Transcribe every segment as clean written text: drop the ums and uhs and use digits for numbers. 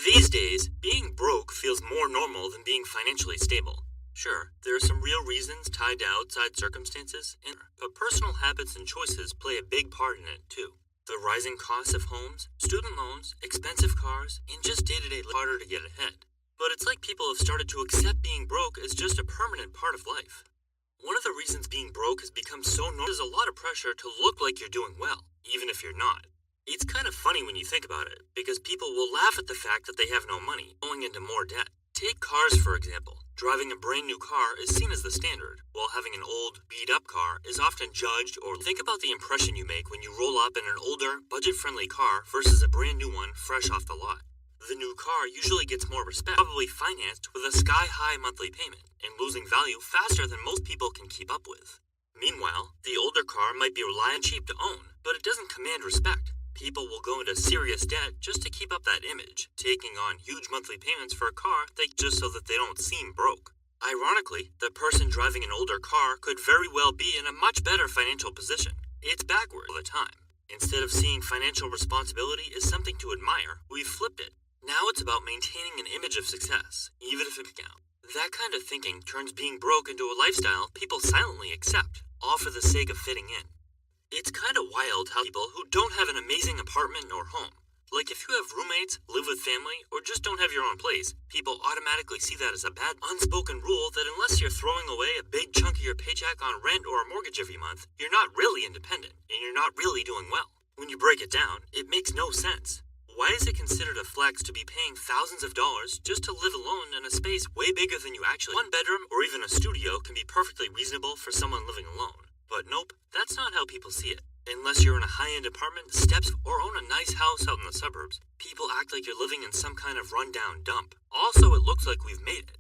These days, being broke feels more normal than being financially stable. Sure, there are some real reasons tied to outside circumstances, but personal habits and choices play a big part in it too. The rising costs of homes, student loans, expensive cars, and just day-to-day harder to get ahead. But it's like people have started to accept being broke as just a permanent part of life. One of the reasons being broke has become so normal is a lot of pressure to look like you're doing well, even if you're not. It's kind of funny when you think about it, because people will laugh at the fact that they have no money, going into more debt. Take cars, for example. Driving a brand new car is seen as the standard, while having an old, beat-up car is often judged. Or think about the impression you make when you roll up in an older, budget-friendly car versus a brand new one fresh off the lot. The new car usually gets more respect, probably financed with a sky-high monthly payment, and losing value faster than most people can keep up with. Meanwhile, the older car might be reliant and cheap to own, but it doesn't command respect. People will go into serious debt just to keep up that image, taking on huge monthly payments for a car just so that they don't seem broke. Ironically, the person driving an older car could very well be in a much better financial position. It's backward all the time. Instead of seeing financial responsibility as something to admire, we've flipped it. Now it's about maintaining an image of success, even if it counts. That kind of thinking turns being broke into a lifestyle people silently accept, all for the sake of fitting in. It's kind of wild how people who don't have an amazing apartment or home, like if you have roommates, live with family, or just don't have your own place, people automatically see that as a bad, unspoken rule that unless you're throwing away a big chunk of your paycheck on rent or a mortgage every month, you're not really independent, and you're not really doing well. When you break it down, it makes no sense. Why is it considered a flex to be paying thousands of dollars just to live alone in a space way bigger than you actually? One bedroom or even a studio can be perfectly reasonable for someone living alone. But nope, that's not how people see it. Unless you're in a high-end apartment, steps, or own a nice house out in the suburbs, people act like you're living in some kind of run-down dump. Also, it looks like we've made it.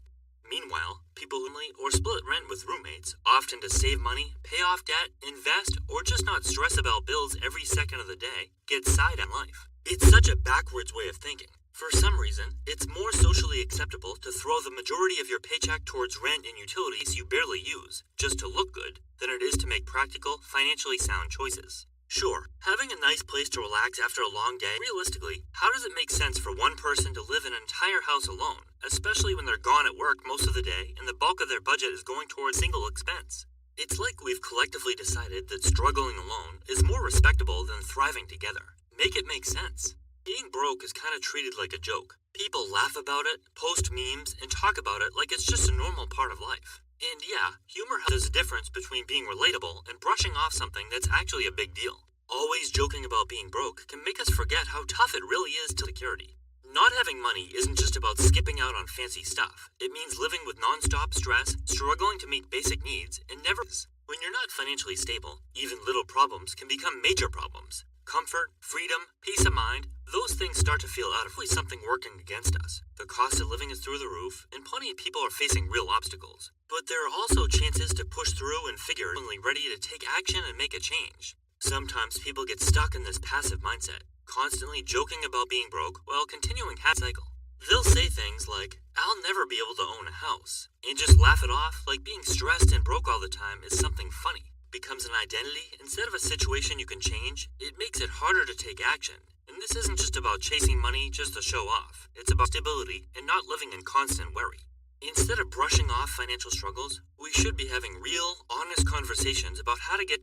Meanwhile, people who or split rent with roommates, often to save money, pay off debt, invest, or just not stress about bills every second of the day, get side on life. It's such a backwards way of thinking. For some reason, it's more socially acceptable to throw the majority of your paycheck towards rent and utilities you barely use, just to look good, than it is to make practical, financially sound choices. Sure, having a nice place to relax after a long day, realistically, how does it make sense for one person to live in an entire house alone, especially when they're gone at work most of the day and the bulk of their budget is going towards single expense? It's like we've collectively decided that struggling alone is more respectable than thriving together. Make it make sense. Being broke is kind of treated like a joke. People laugh about it, post memes, and talk about it like it's just a normal part of life. And yeah, humor has a difference between being relatable and brushing off something that's actually a big deal. Always joking about being broke can make us forget how tough it really is to security. Not having money isn't just about skipping out on fancy stuff. It means living with non-stop stress, struggling to meet basic needs, and never. When you're not financially stable, even little problems can become major problems. Comfort, freedom, peace of mind, those things start to feel out of place, something working against us. The cost of living is through the roof, and plenty of people are facing real obstacles. But there are also chances to push through and figure ready to take action and make a change. Sometimes people get stuck in this passive mindset, constantly joking about being broke while continuing that cycle. They'll say things like, "I'll never be able to own a house," and just laugh it off like being stressed and broke all the time is something funny. Becomes an identity instead of a situation you can change, it makes it harder to take action. And this isn't just about chasing money just to show off. It's about stability and not living in constant worry. Instead of brushing off financial struggles, we should be having real, honest conversations about how to get.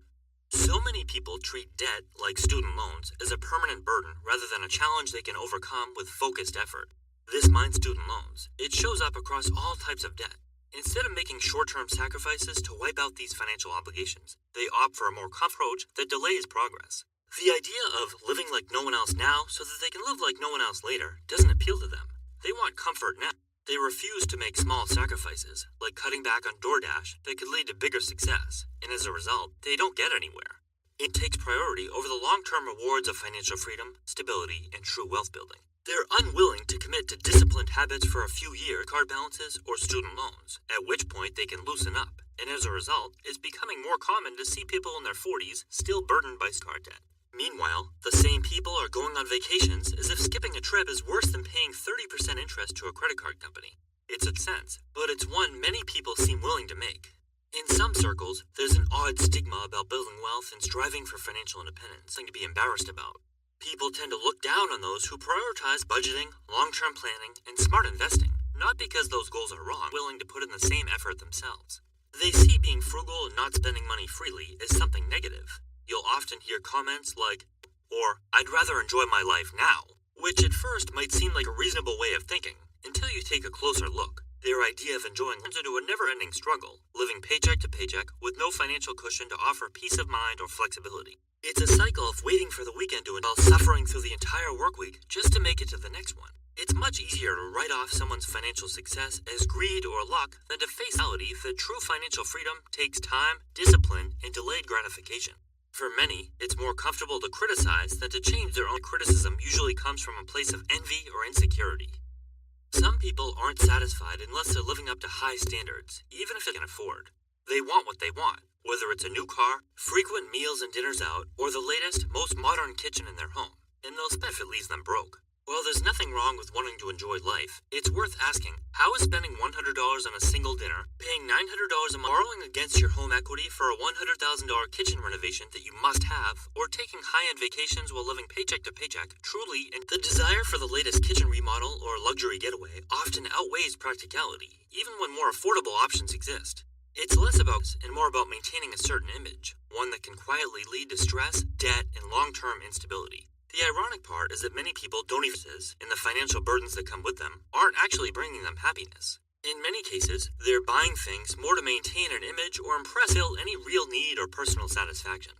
So many people treat debt, like student loans, as a permanent burden rather than a challenge they can overcome with focused effort. This minds student loans. It shows up across all types of debt. Instead of making short-term sacrifices to wipe out these financial obligations, they opt for a more comfortable approach that delays progress. The idea of living like no one else now so that they can live like no one else later doesn't appeal to them. They want comfort now. They refuse to make small sacrifices, like cutting back on DoorDash, that could lead to bigger success, and as a result, they don't get anywhere. It takes priority over the long-term rewards of financial freedom, stability, and true wealth building. They're unwilling to commit to disciplined habits for a few years, card balances, or student loans, at which point they can loosen up, and as a result, it's becoming more common to see people in their 40s still burdened by card debt. Meanwhile, the same people are going on vacations as if skipping a trip is worse than paying 30% interest to a credit card company. It's a sense, but it's one many people seem willing to make. In some circles, there's an odd stigma about building wealth and striving for financial independence, something to be embarrassed about. People tend to look down on those who prioritize budgeting, long-term planning, and smart investing, not because those goals are wrong, willing to put in the same effort themselves. They see being frugal and not spending money freely as something negative. You'll often hear comments like, or, "I'd rather enjoy my life now," which at first might seem like a reasonable way of thinking, until you take a closer look. Their idea of enjoying turns into a never-ending struggle, living paycheck to paycheck with no financial cushion to offer peace of mind or flexibility. It's a cycle of waiting for the weekend to end while suffering through the entire work week just to make it to the next one. It's much easier to write off someone's financial success as greed or luck than to face reality that true financial freedom takes time, discipline, and delayed gratification. For many, it's more comfortable to criticize than to change. Their own criticism usually comes from a place of envy or insecurity. Some people aren't satisfied unless they're living up to high standards, even if they can afford. They want what they want, whether it's a new car, frequent meals and dinners out, or the latest, most modern kitchen in their home, and they'll spend if it leaves them broke. While there's nothing wrong with wanting to enjoy life, it's worth asking, how is spending $100 on a single dinner, paying $900 a month, borrowing against your home equity for a $100,000 kitchen renovation that you must have, or taking high-end vacations while living paycheck to paycheck, truly, and the desire for the latest kitchen remodel or luxury getaway often outweighs practicality, even when more affordable options exist. It's less about and more about maintaining a certain image, one that can quietly lead to stress, debt, and long-term instability. The ironic part is that many people don't even and the financial burdens that come with them aren't actually bringing them happiness. In many cases, they're buying things more to maintain an image or impress any real need or personal satisfaction.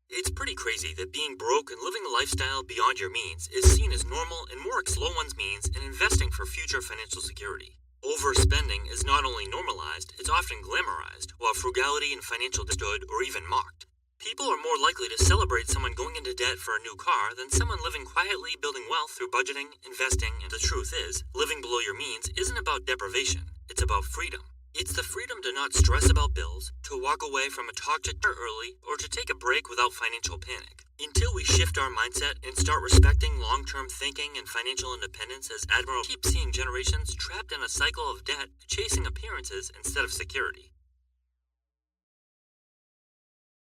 It's pretty crazy that being broke and living a lifestyle beyond your means is seen as normal and more below one's means and investing for future financial security. Overspending is not only normalized, it's often glamorized, while frugality and financial stood or even mocked. People are more likely to celebrate someone going into debt for a new car than someone living quietly, building wealth through budgeting, investing, and the truth is, living below your means isn't about deprivation, it's about freedom. It's the freedom to not stress about bills, to walk away from a toxic career early, or to take a break without financial panic. Until we shift our mindset and start respecting long-term thinking and financial independence as admirable, keep seeing generations trapped in a cycle of debt, chasing appearances instead of security.